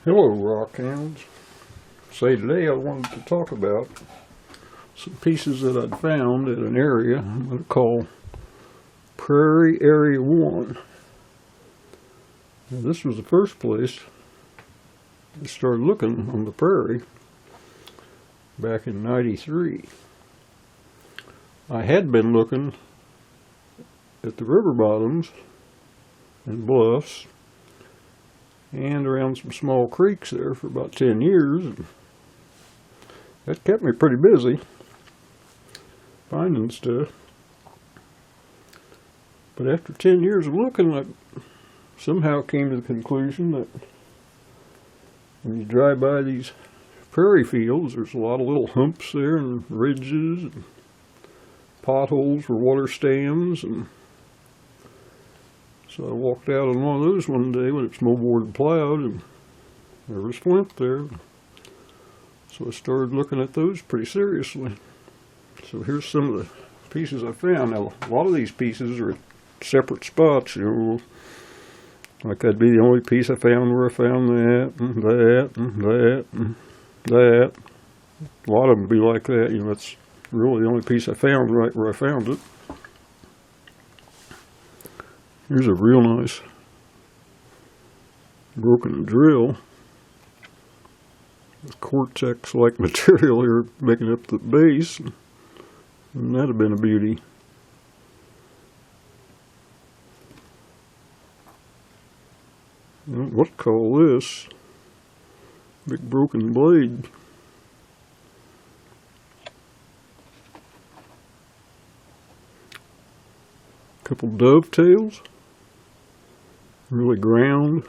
Hello, rockhounds. Say today I wanted to talk about some pieces that I'd found in an area I'm going to call Prairie Area 1. Now, this was the first place I started looking on the prairie back in '93. I had been looking at the river bottoms and bluffs and around some small creeks there for about 10 years. And that kept me pretty busy finding stuff. But after 10 years of looking, I somehow came to the conclusion that when you drive by these prairie fields, there's a lot of little humps there and ridges and potholes for water stands. And so I walked out on one of those one day when it's moldboard and plowed, and there was flint there. So I started looking at those pretty seriously. So here's some of the pieces I found. Now, a lot of these pieces are at separate spots, you know. Like that'd be the only piece I found where I found that, and that, and that, and that. A lot of them be like that, you know. That's really the only piece I found right where I found it. Here's a real nice broken drill. Cortex-like material here making up the base. And that'd have been a beauty. What to call this? Big broken blade. Couple dovetails. Really ground.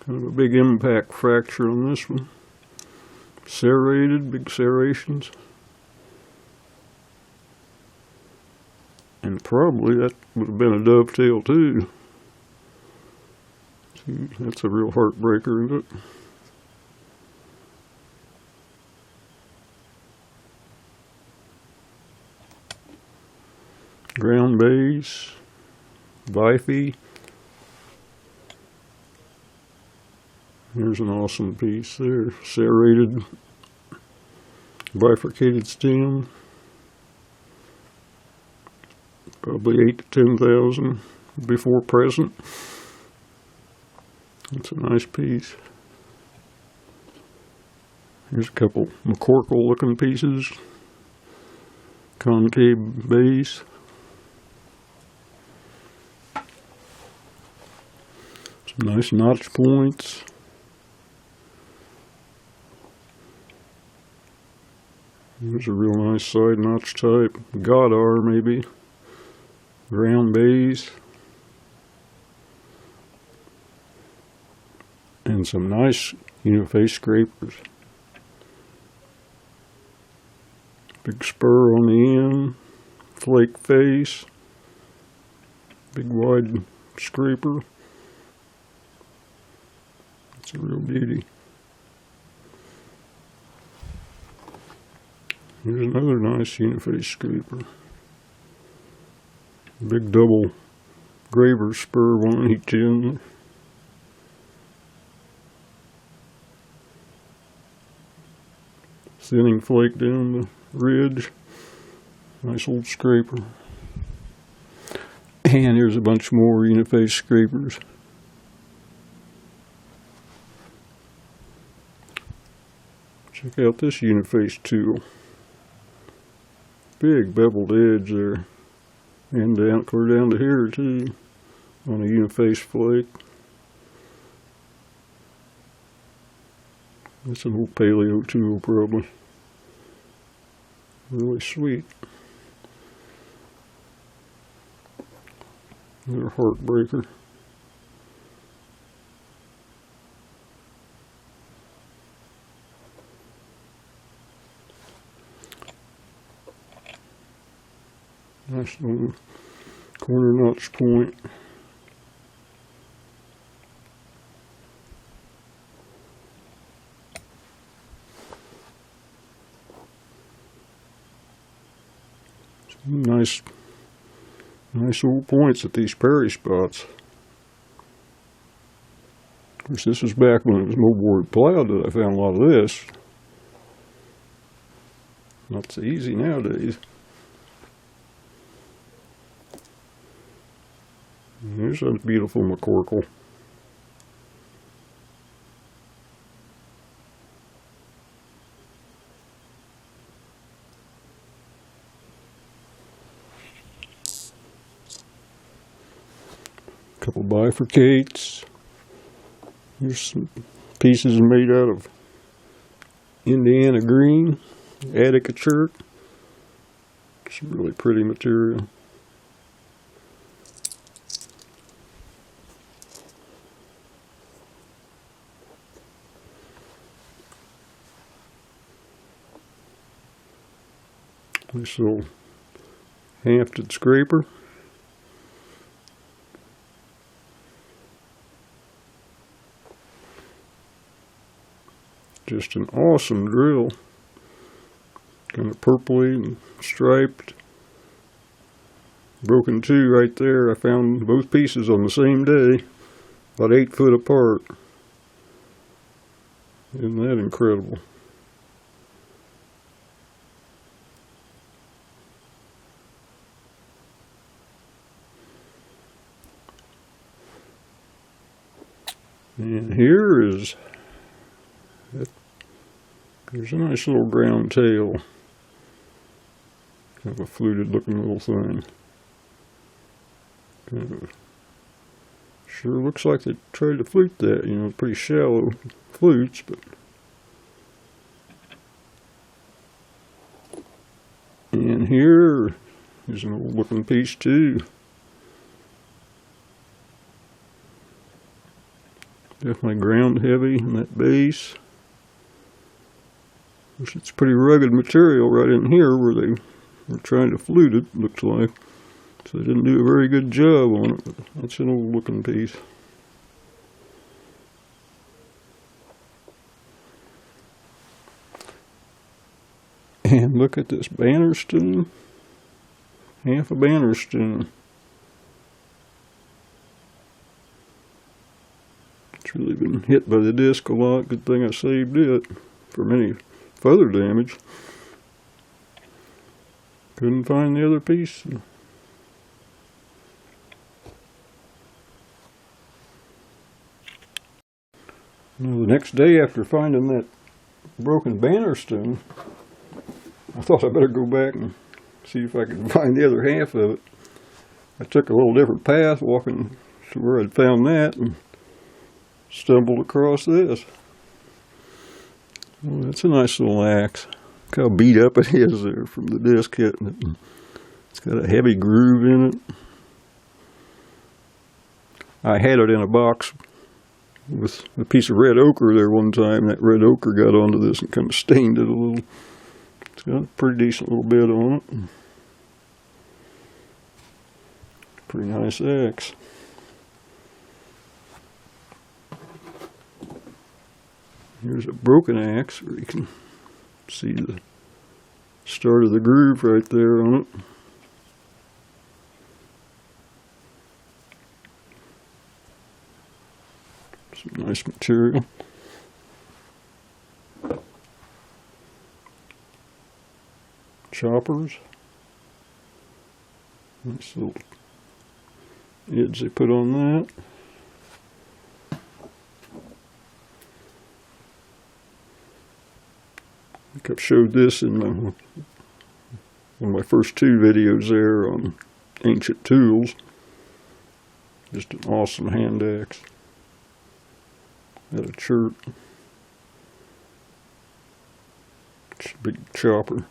Kind of a big impact fracture on this one. Serrated, big serrations. And probably that would have been a dovetail too. See, that's a real heartbreaker, isn't it? Ground base, bife. Here's an awesome piece there. Serrated, bifurcated stem. Probably 8 to 10,000 before present. That's a nice piece. Here's a couple McCorkle looking pieces. Concave base. Some nice notch points. Here's a real nice side notch type. Godar maybe. Ground base. And some nice uniface scrapers. Big spur on the end. Flake face. Big wide scraper. It's a real beauty. Here's another nice uniface scraper. Big double graver spur, one on each end. Thinning flake down the ridge. Nice old scraper. And here's a bunch more uniface scrapers. Check out this uniface tool. Big beveled edge there. And down, clear down to here too. On a uniface flake. That's an old paleo tool probably. Really sweet. Another heartbreaker. Nice little corner notch point. Some nice old points at these prairie spots. Of course, this was back when it was moldboard plowed that I found a lot of this. Not so easy nowadays. And here's a beautiful McCorkle. Couple bifurcates. Here's some pieces made out of Indiana green, Attica chert. Some really pretty material. This little hafted scraper. Just an awesome drill. Kind of purpley and striped. Broken two right there. I found both pieces on the same day. About 8 foot apart. Isn't that incredible? And here is, there's a nice little ground tail. Kind of a fluted looking little thing. Kind of, sure looks like they tried to flute that, you know, pretty shallow flutes, but. And here is an old looking piece too. Definitely ground heavy in that base. It's pretty rugged material right in here where they were trying to flute it, looks like. So they didn't do a very good job on it, but that's an old looking piece. And look at this banner stone. Half a banner stone. It's really been hit by the disc a lot. Good thing I saved it from any further damage. Couldn't find the other piece. Now, the next day after finding that broken banner stone, I thought I better go back and see if I could find the other half of it. I took a little different path walking to where I'd found that and stumbled across this. Well, that's a nice little axe. Look how beat up it is there from the disc hitting it. It's got a heavy groove in it. I had it in a box with a piece of red ochre there one time. That red ochre got onto this and kind of stained it a little. It's got a pretty decent little bit on it. Pretty nice axe. Here's a broken axe where you can see the start of the groove right there on it. Some nice material. Choppers. Nice little edge they put on that. I think I've showed this in one of my first two videos there on ancient tools. Just an awesome hand axe. Got a chert. It's a big chopper.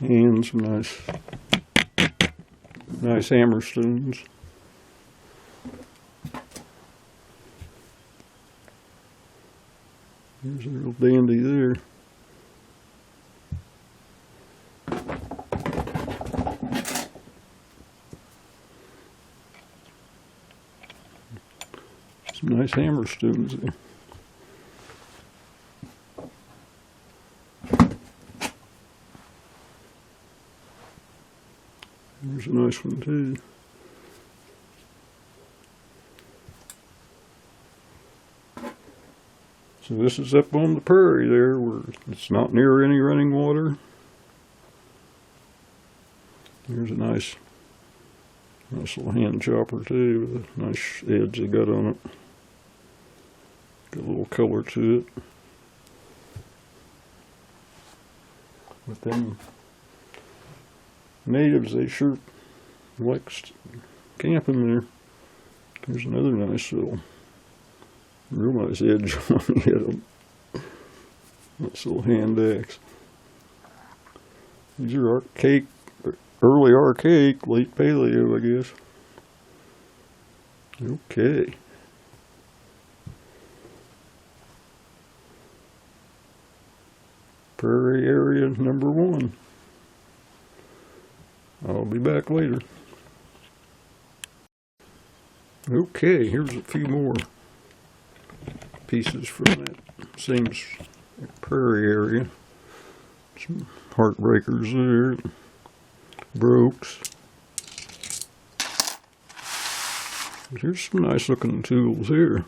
And some nice hammer stones. Here's a real dandy there. Some nice hammer stones there. There's a nice one too. So this is up on the prairie there where it's not near any running water. There's a nice little hand chopper too with a nice edge they got on it. Got a little color to it. But them natives, they sure like camping there. There's another nice little, real nice edge on it. Nice little hand axe. These are archaic, early archaic, late paleo, I guess. Okay. Prairie Area number 1. I'll be back later. Okay, here's a few more pieces from that same prairie area. Some heartbreakers there. Brokes. Here's some nice looking tools here.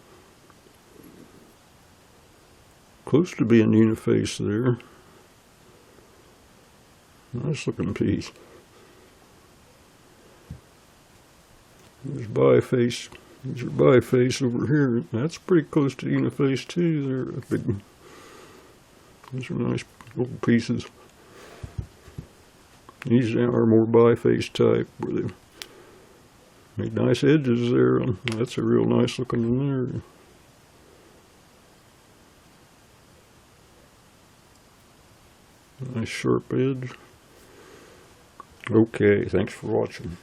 Close to being uniface there. Nice looking piece. There's biface. These are biface over here. That's pretty close to uniface too. They're big. These are nice little pieces. These are more biface type where they make nice edges there. That's a real nice looking one there. Nice sharp edge. Okay, thanks for watching.